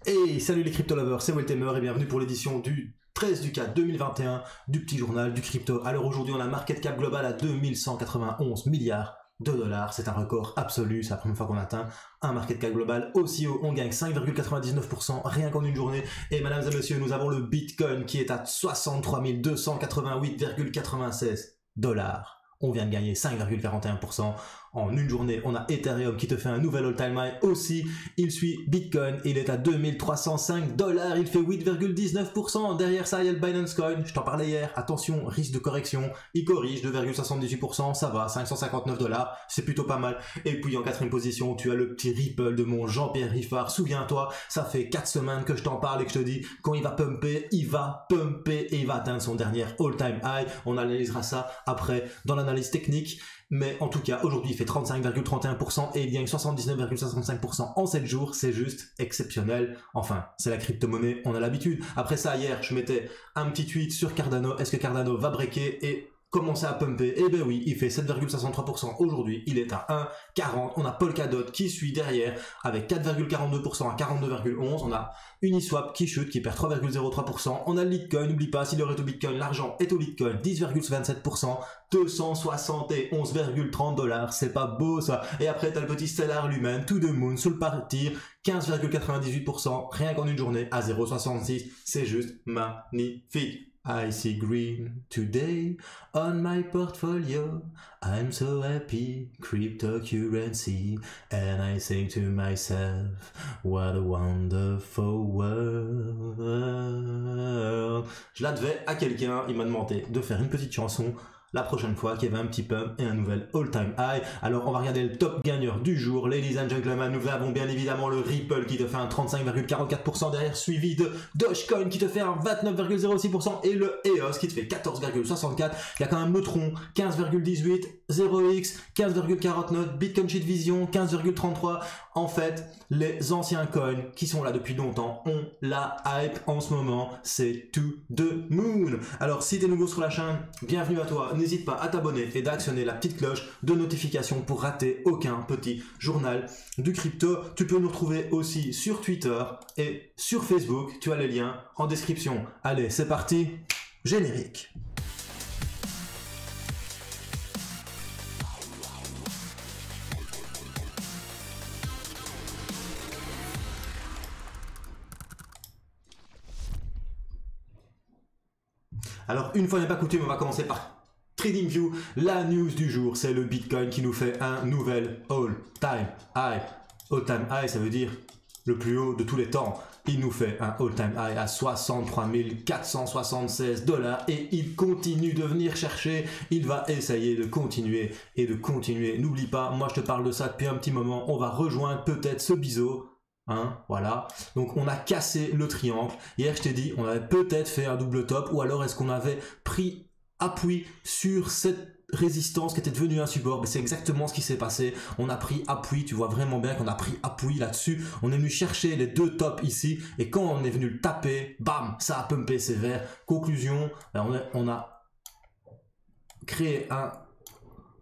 Hey, salut les crypto lovers, c'est Weltemer et bienvenue pour l'édition du 13 du 4 2021 du petit journal du crypto. Alors aujourd'hui on a un market cap global à 2191 milliards de dollars, c'est un record absolu, c'est la première fois qu'on atteint un market cap global aussi haut, on gagne 5,99% rien qu'en une journée. Et mesdames et messieurs, nous avons le Bitcoin qui est à 63 288,96 dollars. On vient de gagner 5,41% en une journée. On a Ethereum qui te fait un nouvel all-time high aussi. Il suit Bitcoin, il est à 2305 dollars, il fait 8,19%. Derrière ça, il y a le Binance Coin, je t'en parlais hier. Attention, risque de correction, il corrige 2,78%, ça va, 559 dollars, c'est plutôt pas mal. Et puis en quatrième position, tu as le petit Ripple de mon Jean-Pierre Riffard. Souviens-toi, ça fait 4 semaines que je t'en parle et que je te dis, quand il va pumper et il va atteindre son dernier all-time high. On analysera ça après dans l'analyse technique. Mais en tout cas, aujourd'hui, il fait 35,31% et il gagne 79,65% en 7 jours. C'est juste exceptionnel. Enfin, c'est la crypto-monnaie, on a l'habitude. Après ça, hier, je mettais un petit tweet sur Cardano. Est-ce que Cardano va breaker et commencer à pumper? Eh ben oui, il fait 7,63% aujourd'hui. Il est à 1,40. On a Polkadot qui suit derrière avec 4,42% à 42,11. On a Uniswap qui chute, qui perd 3,03%. On a le Litecoin, n'oublie pas, si l'or est au Bitcoin, l'argent est au Litecoin, 10,27%, 271,30 dollars. C'est pas beau ça. Et après, t'as le petit Stellar Lumen, To the Moon, sous le partir, 15,98%, rien qu'en une journée, à 0,66. C'est juste magnifique. I see green today on my portfolio. I'm so happy, cryptocurrency. And I think to myself, what a wonderful world. Je la devais à quelqu'un, il m'a demandé de faire une petite chanson la prochaine fois qu'il y avait un petit pump et un nouvel all-time high. Alors on va regarder le top gagneur du jour. Ladies and gentlemen, nous avons bien évidemment le Ripple qui te fait un 35,44% derrière, suivi de Dogecoin qui te fait un 29,06% et le EOS qui te fait 14,64%. Il y a quand même Neutron 15,18%, 0x 15,49%, Bitcoin Sheet Vision 15,33%. En fait, les anciens coins qui sont là depuis longtemps ont la hype en ce moment. C'est To the Moon. Alors si tu es nouveau sur la chaîne, bienvenue à toi. N'hésite pas à t'abonner et d'actionner la petite cloche de notification pour rater aucun petit journal du crypto. Tu peux nous retrouver aussi sur Twitter et sur Facebook. Tu as les liens en description. Allez, c'est parti. Générique. Alors, une fois n'est pas coutume, on va commencer par TradingView. La news du jour, c'est le Bitcoin qui nous fait un nouvel all-time high. All-time high, ça veut dire le plus haut de tous les temps. Il nous fait un all-time high à 63 476 dollars et il continue de venir chercher. Il va essayer de continuer et de continuer. N'oublie pas, moi je te parle de ça depuis un petit moment. On va rejoindre peut-être ce biseau. Hein, voilà, donc on a cassé le triangle. Hier je t'ai dit on avait peut-être fait un double top, ou alors est-ce qu'on avait pris appui sur cette résistance qui était devenue un support. C'est exactement ce qui s'est passé. On a pris appui, tu vois vraiment bien qu'on a pris appui là-dessus. On est venu chercher les deux tops ici et quand on est venu le taper, bam, ça a pumpé sévère. Conclusion, on a créé un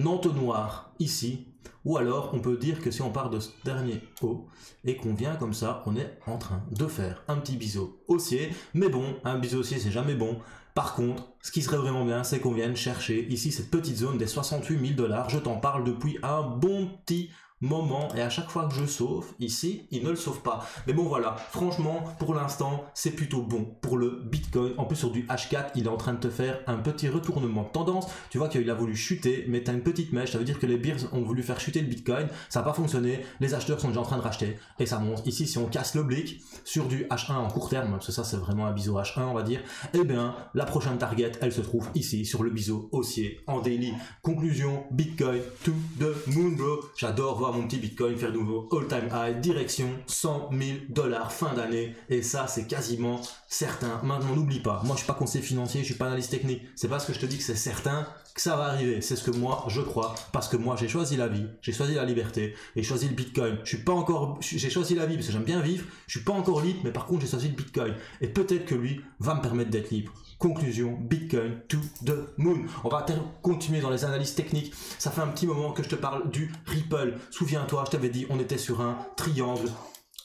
entonnoir ici. Ou alors, on peut dire que si on part de ce dernier haut et qu'on vient comme ça, on est en train de faire un petit biseau haussier. Mais bon, un biseau haussier, c'est jamais bon. Par contre, ce qui serait vraiment bien, c'est qu'on vienne chercher ici cette petite zone des 68 000 dollars. Je t'en parle depuis un bon petit moment et à chaque fois que je sauve ici, il ne le sauve pas. Mais bon voilà, franchement pour l'instant c'est plutôt bon pour le Bitcoin. En plus sur du H4 il est en train de te faire un petit retournement de tendance. Tu vois qu'il a voulu chuter mais tu as une petite mèche, ça veut dire que les bears ont voulu faire chuter le Bitcoin, ça n'a pas fonctionné, les acheteurs sont déjà en train de racheter et ça monte. Ici si on casse l'oblique sur du H1 en court terme, parce que ça c'est vraiment un biseau H1 on va dire, et bien la prochaine target elle se trouve ici sur le biseau haussier en daily. Conclusion, Bitcoin to the moon bro. J'adore voir mon petit Bitcoin faire de nouveau all-time high, direction 100 000 dollars fin d'année, et ça c'est quasiment certain. Maintenant n'oublie pas, moi je suis pas conseiller financier, je suis pas analyste technique, c'est parce que je te dis que c'est certain que ça va arriver, c'est ce que moi je crois, parce que moi j'ai choisi la vie, j'ai choisi la liberté, et j'ai choisi le Bitcoin. Je suis pas encore, j'ai choisi la vie parce que j'aime bien vivre, je suis pas encore libre, mais par contre j'ai choisi le Bitcoin, et peut-être que lui va me permettre d'être libre. Conclusion, Bitcoin to the moon. On va continuer dans les analyses techniques. Ça fait un petit moment que je te parle du Ripple. Souviens-toi, je t'avais dit, on était sur un triangle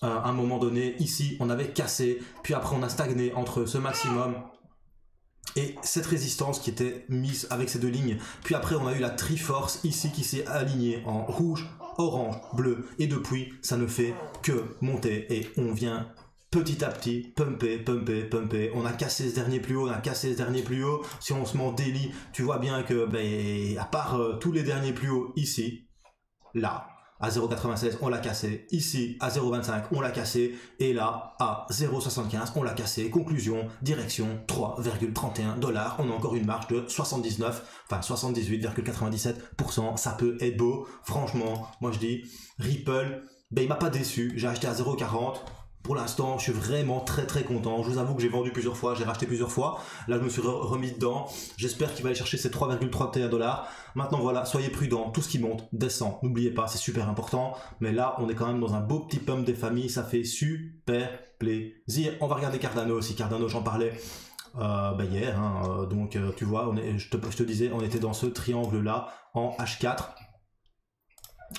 À un moment donné, ici, on avait cassé, puis après on a stagné entre ce maximum et cette résistance qui était mise avec ces deux lignes. Puis après, on a eu la Triforce ici qui s'est alignée en rouge, orange, bleu. Et depuis, ça ne fait que monter. Et on vient petit à petit pumper, pumper, pumper. On a cassé ce dernier plus haut, on a cassé ce dernier plus haut. Si on se met en daily, tu vois bien que, ben, à part tous les derniers plus hauts ici, là, à 0,96 on l'a cassé, ici à 0,25 on l'a cassé, et là à 0,75 on l'a cassé. Conclusion, direction 3,31 $. On a encore une marge de 78,97%. Ça peut être beau, franchement. Moi je dis, Ripple, ben il m'a pas déçu. J'ai acheté à 0,40. Pour l'instant, je suis vraiment très très content. Je vous avoue que j'ai vendu plusieurs fois, j'ai racheté plusieurs fois. Là, je me suis remis dedans. J'espère qu'il va aller chercher ces 3,31 $. Maintenant, voilà, soyez prudents. Tout ce qui monte, descend. N'oubliez pas, c'est super important. Mais là, on est quand même dans un beau petit pump des familles. Ça fait super plaisir. On va regarder Cardano aussi. Cardano, j'en parlais hier. Donc, tu vois, je te disais, on était dans ce triangle-là en H4.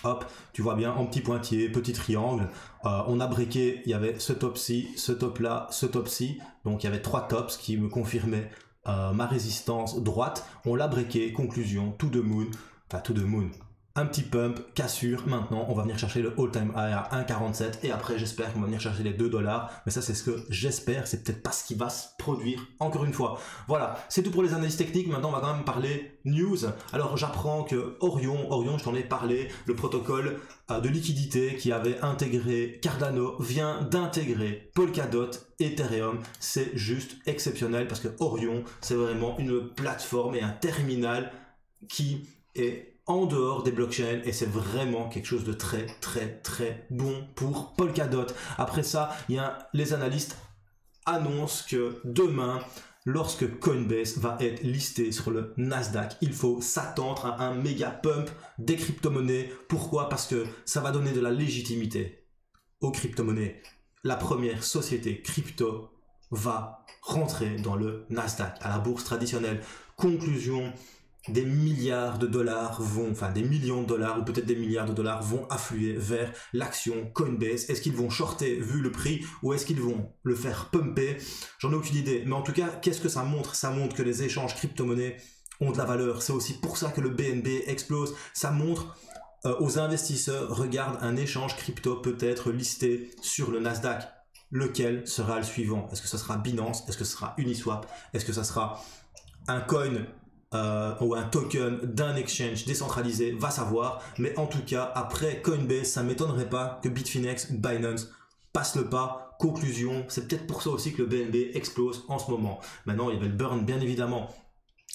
Hop, tu vois bien, en petit pointillé, petit triangle. On a breaké, il y avait ce top-ci, ce top-là, ce top-ci. Donc il y avait 3 tops qui me confirmaient ma résistance droite. On l'a breaké, conclusion, to the moon. Un petit pump, cassure. Maintenant, on va venir chercher le all-time high à 1,47. Et après, j'espère qu'on va venir chercher les 2 $. Mais ça, c'est ce que j'espère. C'est peut-être pas ce qui va se produire encore une fois. Voilà, c'est tout pour les analyses techniques. Maintenant, on va quand même parler news. Alors, j'apprends que Orion, je t'en ai parlé, le protocole de liquidité qui avait intégré Cardano vient d'intégrer Polkadot, Ethereum. C'est juste exceptionnel parce que Orion, c'est vraiment une plateforme et un terminal qui est en dehors des blockchains, et c'est vraiment quelque chose de très très très bon pour Polkadot. Après ça, les analystes annoncent que demain, lorsque Coinbase va être listé sur le Nasdaq, il faut s'attendre à un méga pump des crypto-monnaies. Pourquoi? Parce que ça va donner de la légitimité aux crypto-monnaies. La première société crypto va rentrer dans le Nasdaq, à la bourse traditionnelle. Conclusion, des milliards de dollars des millions de dollars ou peut-être des milliards de dollars vont affluer vers l'action Coinbase. Est-ce qu'ils vont shorter vu le prix ou est-ce qu'ils vont le faire pumper? J'en ai aucune idée. Mais en tout cas, qu'est-ce que ça montre? Ça montre que les échanges crypto-monnaies ont de la valeur. C'est aussi pour ça que le BNB explose. Ça montre aux investisseurs, regarde, un échange crypto peut être listé sur le Nasdaq. Lequel sera le suivant? Est-ce que ce sera Binance? Est-ce que ce sera Uniswap? Est-ce que ça sera un coin ou un token d'un exchange décentralisé? Va savoir. Mais en tout cas, après Coinbase, ça m'étonnerait pas que Bitfinex ou Binance passent le pas. Conclusion, c'est peut-être pour ça aussi que le BNB explose en ce moment. Maintenant, il y avait le burn, bien évidemment.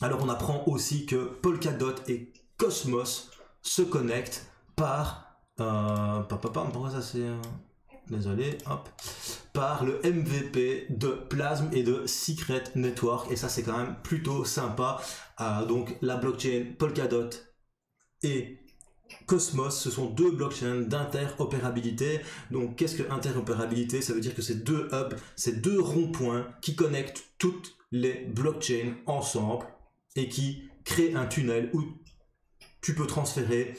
Alors, on apprend aussi que Polkadot et Cosmos se connectent par pourquoi ça c'est désolé, hop, par le MVP de Plasm et de Secret Network, et ça c'est quand même plutôt sympa. Donc la blockchain Polkadot et Cosmos, ce sont deux blockchains d'interopérabilité. Donc qu'est-ce que interopérabilité? Ça veut dire que c'est deux hubs, c'est deux ronds-points qui connectent toutes les blockchains ensemble et qui créent un tunnel où tu peux transférer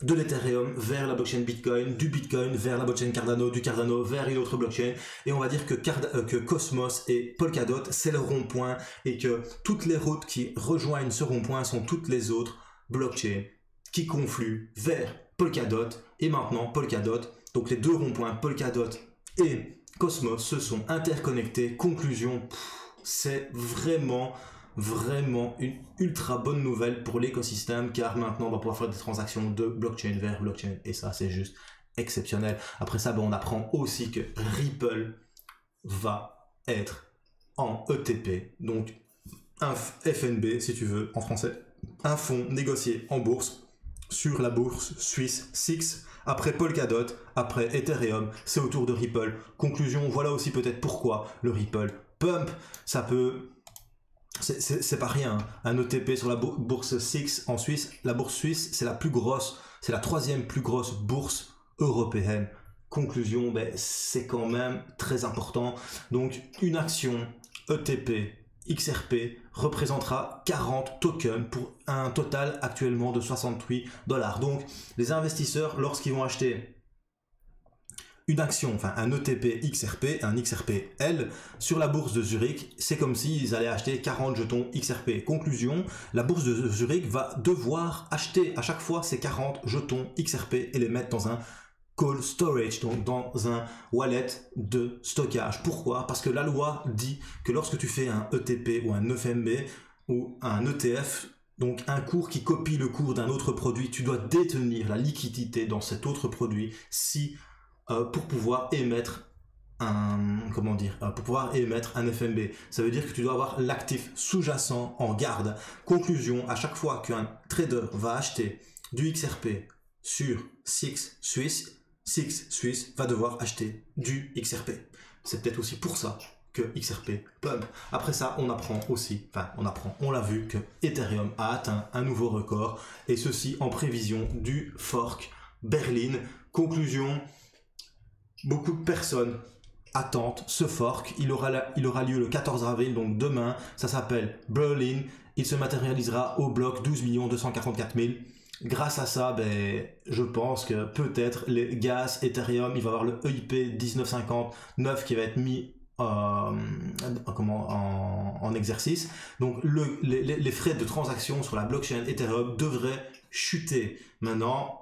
de l'Ethereum vers la blockchain Bitcoin, du Bitcoin vers la blockchain Cardano, du Cardano vers une autre blockchain. Et on va dire que Cosmos et Polkadot, c'est le rond-point, et que toutes les routes qui rejoignent ce rond-point sont toutes les autres blockchains qui confluent vers Polkadot. Et maintenant, Polkadot, donc les deux ronds-points, Polkadot et Cosmos, se sont interconnectés. Conclusion, c'est vraiment une ultra bonne nouvelle pour l'écosystème, car maintenant on va pouvoir faire des transactions de blockchain vers blockchain, et ça c'est juste exceptionnel. Après ça, on apprend aussi que Ripple va être en ETP, donc un FNB si tu veux en français, un fonds négocié en bourse sur la bourse suisse SIX. Après Polkadot, après Ethereum, c'est au tour de Ripple. Conclusion, voilà aussi peut-être pourquoi le Ripple pump. Ça peut... C'est pas rien, un ETP sur la bourse SIX en Suisse. La bourse suisse, c'est la plus grosse, c'est la troisième plus grosse bourse européenne. Conclusion, c'est quand même très important. Donc une action ETP XRP représentera 40 tokens pour un total actuellement de $68. Donc les investisseurs, lorsqu'ils vont acheter une action, enfin un ETP XRP, un XRP-L sur la bourse de Zurich, c'est comme s'ils allaient acheter 40 jetons XRP. Conclusion, la bourse de Zurich va devoir acheter à chaque fois ces 40 jetons XRP et les mettre dans un cold storage, donc dans un wallet de stockage. Pourquoi? Parce que la loi dit que lorsque tu fais un ETP ou un FMB ou un ETF, donc un cours qui copie le cours d'un autre produit, tu dois détenir la liquidité dans cet autre produit pour pouvoir émettre pour pouvoir émettre un FMB. Ça veut dire que tu dois avoir l'actif sous-jacent en garde. Conclusion, à chaque fois qu'un trader va acheter du XRP sur SIX Suisse va devoir acheter du XRP. C'est peut-être aussi pour ça que XRP pump. Après ça, on l'a vu que Ethereum a atteint un nouveau record, et ceci en prévision du fork Berlin. Conclusion, beaucoup de personnes attendent ce fork. Il aura lieu le 14 avril, donc demain. Ça s'appelle Berlin. Il se matérialisera au bloc 12 244 000. Grâce à ça, je pense que peut-être les gas Ethereum, il va y avoir le EIP 1959 qui va être mis en exercice. Donc les frais de transaction sur la blockchain Ethereum devraient chuter. Maintenant,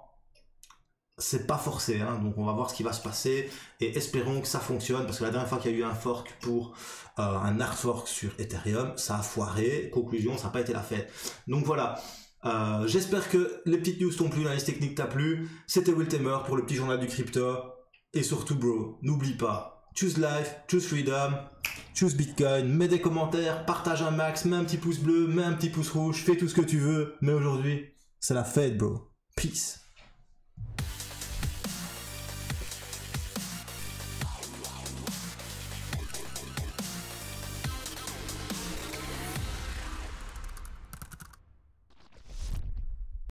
c'est pas forcé, hein, donc on va voir ce qui va se passer et espérons que ça fonctionne, parce que la dernière fois qu'il y a eu un fork pour un hard fork sur Ethereum, ça a foiré. Conclusion, ça n'a pas été la fête. Donc voilà, j'espère que les petites news t'ont plu, l'analyse technique t'a plu. C'était Will Tamer pour le petit journal du crypto, et surtout bro, n'oublie pas, choose life, choose freedom, choose Bitcoin, mets des commentaires, partage un max, mets un petit pouce bleu, mets un petit pouce rouge, fais tout ce que tu veux, mais aujourd'hui, c'est la fête bro. Peace.